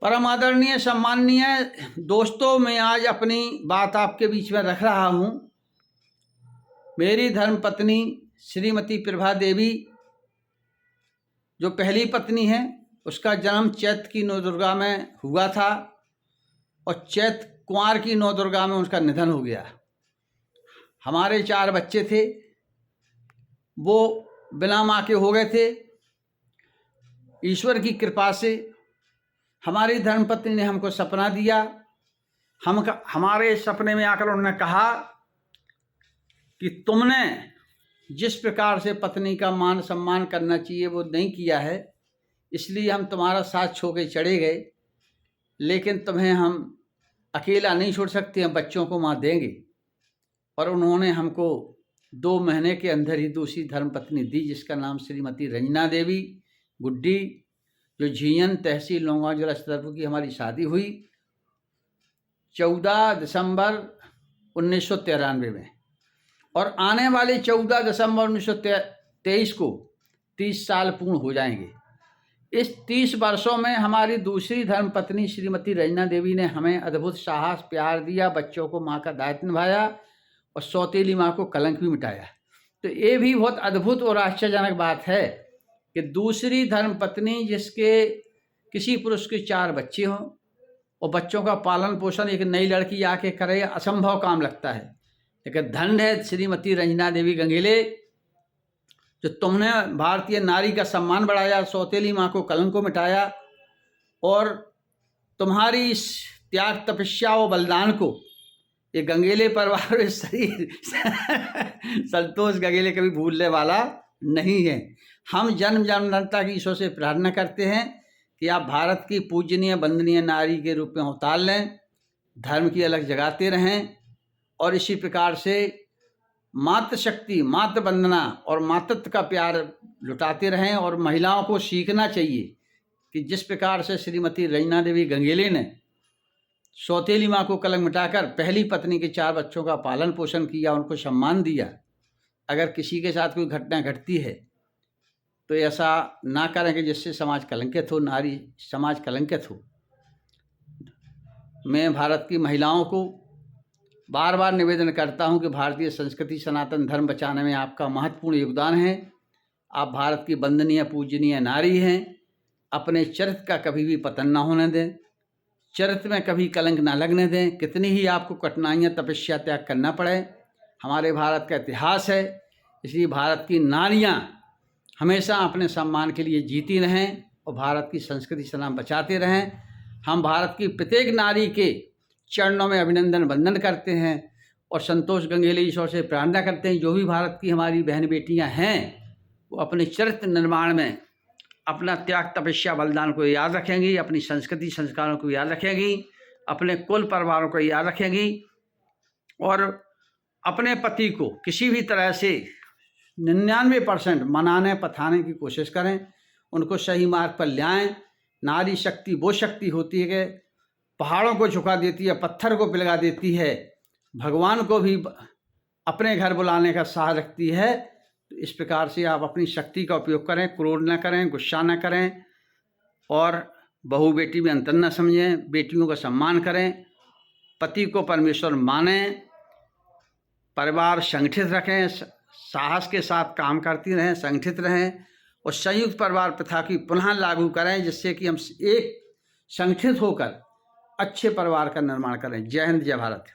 परम आदरणीय सम्माननीय दोस्तों, मैं आज अपनी बात आपके बीच में रख रहा हूँ। मेरी धर्मपत्नी श्रीमती प्रभा देवी जो पहली पत्नी है, उसका जन्म चैत की नवदुर्गा में हुआ था और चैत कुंवार की नवदुर्गा में उसका निधन हो गया। हमारे 4 बच्चे थे, वो बिना माँ के हो गए थे। ईश्वर की कृपा से हमारी धर्मपत्नी ने हमको सपना दिया। हमारे सपने में आकर उन्होंने कहा कि तुमने जिस प्रकार से पत्नी का मान सम्मान करना चाहिए वो नहीं किया है, इसलिए हम तुम्हारा साथ छोड़ के चले गए, लेकिन तुम्हें हम अकेला नहीं छोड़ सकते, हम बच्चों को माँ देंगे। और उन्होंने हमको 2 महीने के अंदर ही दूसरी धर्मपत्नी दी, जिसका नाम श्रीमती रंजना देवी गुड्डी, जो झीयन तहसील लोंगा जिला छतरपुर की हमारी शादी हुई 14 दिसंबर 1993 में। और आने वाले 14 दिसंबर 1923 को 30 साल पूर्ण हो जाएंगे। इस 30 वर्षों में हमारी दूसरी धर्मपत्नी श्रीमती रंजना देवी ने हमें अद्भुत साहस, प्यार दिया, बच्चों को माँ का दायित्व निभाया और सौतेली माँ को कलंक भी मिटाया। तो ये भी बहुत अद्भुत और आश्चर्यजनक बात है कि दूसरी धर्मपत्नी जिसके किसी पुरुष के 4 बच्चे हों और बच्चों का पालन पोषण एक नई लड़की आके करे, असंभव काम लगता है। लेकिन धन्य है श्रीमती रंजना देवी गंगेले, जो तुमने भारतीय नारी का सम्मान बढ़ाया, सौतेली माँ को कलंक को मिटाया और तुम्हारी इस त्याग, तपस्या और बलिदान को ये गंगेले परिवार और शरीर संतोष गंगेले कभी भूलने वाला नहीं है। हम जन्म जन्मांतर की ईश्वर से प्रार्थना करते हैं कि आप भारत की पूजनीय वंदनीय नारी के रूप में अवतार लें, धर्म की अलग जगाते रहें और इसी प्रकार से मातृशक्ति, मातृ वंदना और मातृत्व का प्यार लुटाते रहें। और महिलाओं को सीखना चाहिए कि जिस प्रकार से श्रीमती रंजना देवी गंगेले ने सौतेली माँ को कलंक मिटाकर पहली पत्नी के 4 बच्चों का पालन पोषण किया, उनको सम्मान दिया। अगर किसी के साथ कोई घटना घटती है तो ऐसा ना करें कि जिससे समाज कलंकित हो, नारी समाज कलंकित हो। मैं भारत की महिलाओं को बार बार निवेदन करता हूं कि भारतीय संस्कृति, सनातन धर्म बचाने में आपका महत्वपूर्ण योगदान है। आप भारत की वंदनीय पूजनीय नारी हैं। अपने चरित्र का कभी भी पतन ना होने दें, चरित्र में कभी कलंक ना लगने दें। कितनी ही आपको कठिनाइयाँ, तपस्या, त्याग करना पड़े, हमारे भारत का इतिहास है। इसलिए भारत की नारियाँ हमेशा अपने सम्मान के लिए जीती रहें और भारत की संस्कृति सनाम बचाते रहें। हम भारत की प्रत्येक नारी के चरणों में अभिनंदन वंदन करते हैं और संतोष गंगेले ईश्वर से प्रार्थना करते हैं, जो भी भारत की हमारी बहन बेटियां हैं वो अपने चरित्र निर्माण में अपना त्याग, तपस्या, बलिदान को याद रखेंगी, अपनी संस्कृति संस्कारों को याद रखेंगी, अपने कुल परिवारों को याद रखेंगी और अपने पति को किसी भी तरह से 99% मनाने पथाने की कोशिश करें, उनको सही मार्ग पर ले आएं। नारी शक्ति वो शक्ति होती है कि पहाड़ों को झुका देती है, पत्थर को पिघला देती है, भगवान को भी अपने घर बुलाने का साहस रखती है। तो इस प्रकार से आप अपनी शक्ति का उपयोग करें, क्रोध न करें, गुस्सा न करें और बहू बेटी में अंतर न समझें, बेटियों का सम्मान करें, पति को परमेश्वर मानें, परिवार संगठित रखें, साहस के साथ काम करती रहें, संगठित रहें और संयुक्त परिवार प्रथा की पुनः लागू करें, जिससे कि हम एक संगठित होकर अच्छे परिवार का निर्माण करें। जय हिंद, जय भारत।